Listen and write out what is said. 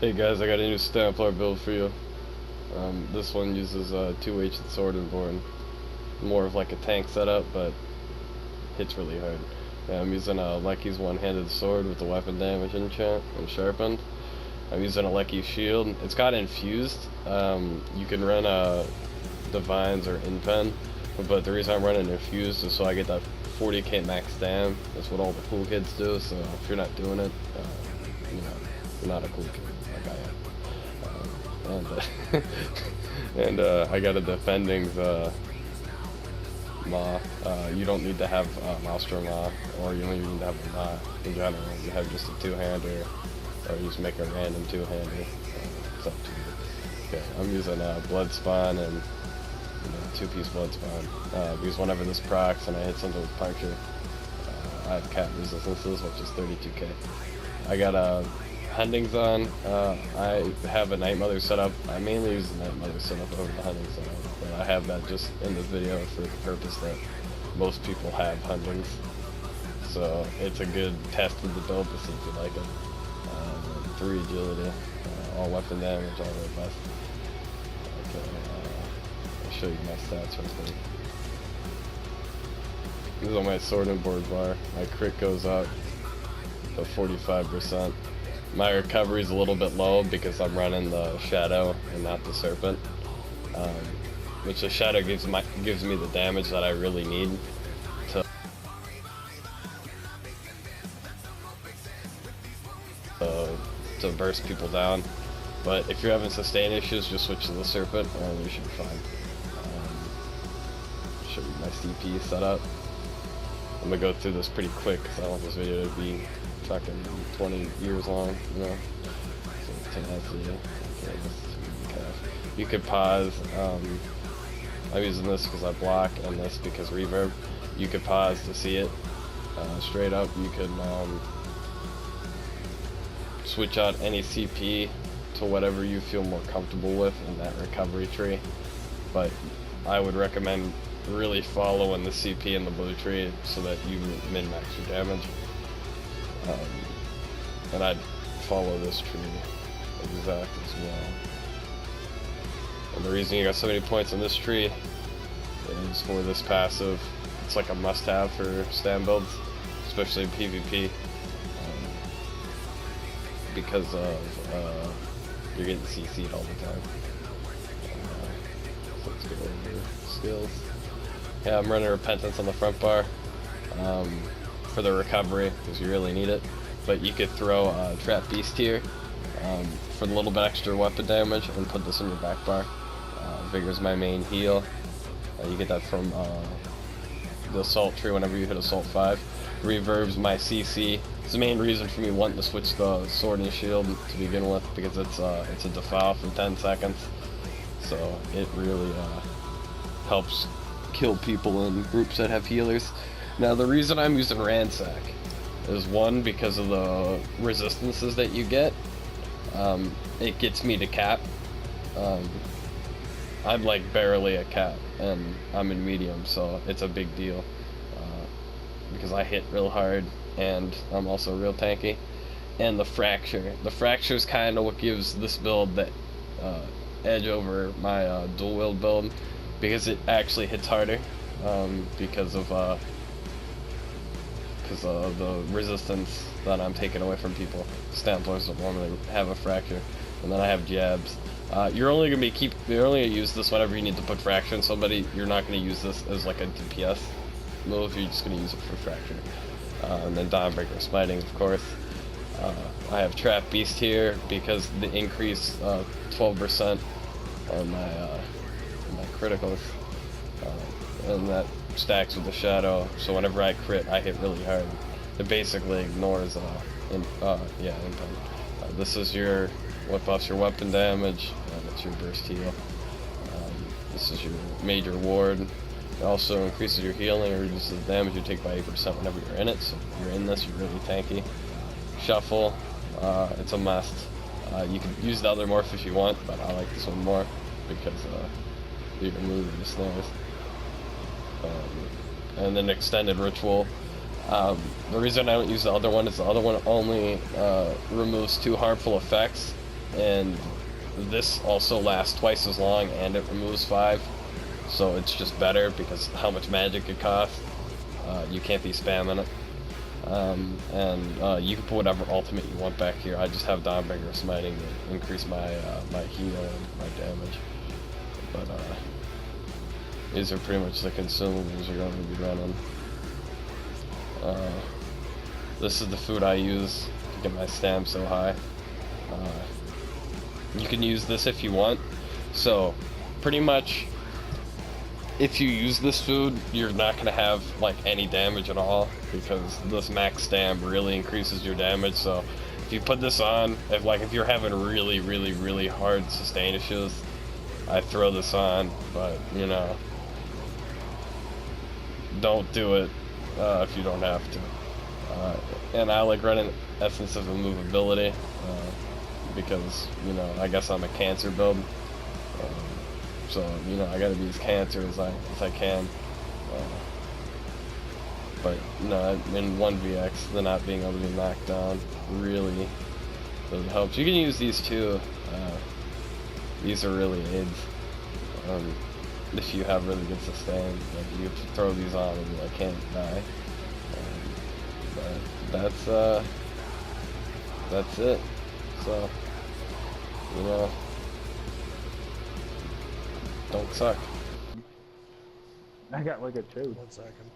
Hey guys, I got a new stamplar build for you. This one uses 2H and sword and board. More of like a tank setup, but hits really hard. I'm using a Lecky's one-handed sword with the weapon damage enchant and sharpened. I'm using a Lecky shield. It's got infused. You can run divines or inpen, but the reason I'm running infused is so I get that 40k max stam. That's what all the cool kids do. So if you're not doing it, you know, you're not a cool kid like I am. And I got a defending Ma. You don't need to have Master Ma, or you don't even need to have a Ma in general. You have just a two-hander, or you just make a random two-hander. It's up to you. Okay, I'm using Blood Spawn and two-piece Blood Spawn. Because whenever this procs and I hit something with Puncture, I have cap resistances, which is 32k. I got Hunting's on. I have a Night Mother setup. I mainly use the Night Mother setup over the Hunting setup, but I have that just in this video for the purpose that most people have Huntings. So it's a good test of the build to see if you like it. 3 agility, all weapon damage, all robust. Okay, I'll show you my stats real quick. This is on my sword and board bar. My crit goes up to 45%. My recovery is a little bit low because I'm running the Shadow and not the Serpent, which the Shadow gives me the damage that I really need to burst people down. But if you're having sustain issues, just switch to the Serpent and you should be fine. Show you my CP setup. I'm gonna go through this pretty quick because I want this video to be fucking 20 years long, you know. So tenacity. Okay, you could pause. I'm using this because I block, and this because reverb. You could pause to see it. Straight up, you can switch out any CP to whatever you feel more comfortable with in that recovery tree. But I would recommend really following the CP in the blue tree so that you min-max your damage. And I'd follow this tree exact as well. And the reason you got so many points on this tree is for this passive. It's like a must-have for stand builds, especially in PvP, because of you're getting CC'd all the time. So let's go over skills. Yeah, I'm running Repentance on the front bar for the recovery because you really need it. But you could throw Trap Beast here for the little bit extra weapon damage and put this in your back bar. Vigor's my main heal. You get that from the Assault tree whenever you hit Assault 5. Reverb's my CC. It's the main reason for me wanting to switch the Sword and Shield to begin with, because it's a defile for 10 seconds. So it really helps kill people in groups that have healers. Now the reason I'm using Ransack is, one, because of the resistances that you get. It gets me to cap. I'm like barely at cap, and I'm in medium, so it's a big deal because I hit real hard, and I'm also real tanky. And the fracture is kind of what gives this build that edge over my dual wield build, because it actually hits harder because of the resistance that I'm taking away from people. Stamplars don't normally have a fracture, and then I have jabs. You're only gonna use this whenever you need to put fracture on somebody. You're not gonna use this as like a DPS move. You're just gonna use it for fracture. And then Dawnbreaker Smiting, of course. I have Trap Beast here because the increase 12% on my criticals, and that stacks with the Shadow. So whenever I crit, I hit really hard. It basically ignores impact. This is your what buffs your weapon damage, and it's your burst heal. This is your major ward. It also increases your healing or reduces the damage you take by 8% whenever you're in it. So if you're in this, you're really tanky. Shuffle, it's a must. You can use the other morph if you want, but I like this one more because you can move the snares. And then extended ritual. The reason I don't use the other one is the other one only removes 2 harmful effects and this also lasts twice as long, and it removes 5, so it's just better because how much magic it costs. You can't be spamming it. And you can put whatever ultimate you want back here. I just have Dawnbreaker Smiting to increase my my heal and my damage. But these are pretty much the consumables you're going to be running. This is the food I use to get my stam so high. You can use this if you want. So pretty much, if you use this food, you're not going to have like any damage at all, because this max stam really increases your damage. So if you put this on, if you're having really hard sustain issues, I throw this on. But you know, don't do it if you don't have to. And I like running Essence of Immovability because, you know, I guess I'm a cancer build. So, you know, I gotta be as cancer as I can. But, no, in 1vx, the not being able to be knocked down really helps. You can use these too. These are really aids. If you have really good sustain, like, you throw these on and you can't die. But that's it. So, you know, don't suck. I got like a 2. 1 second.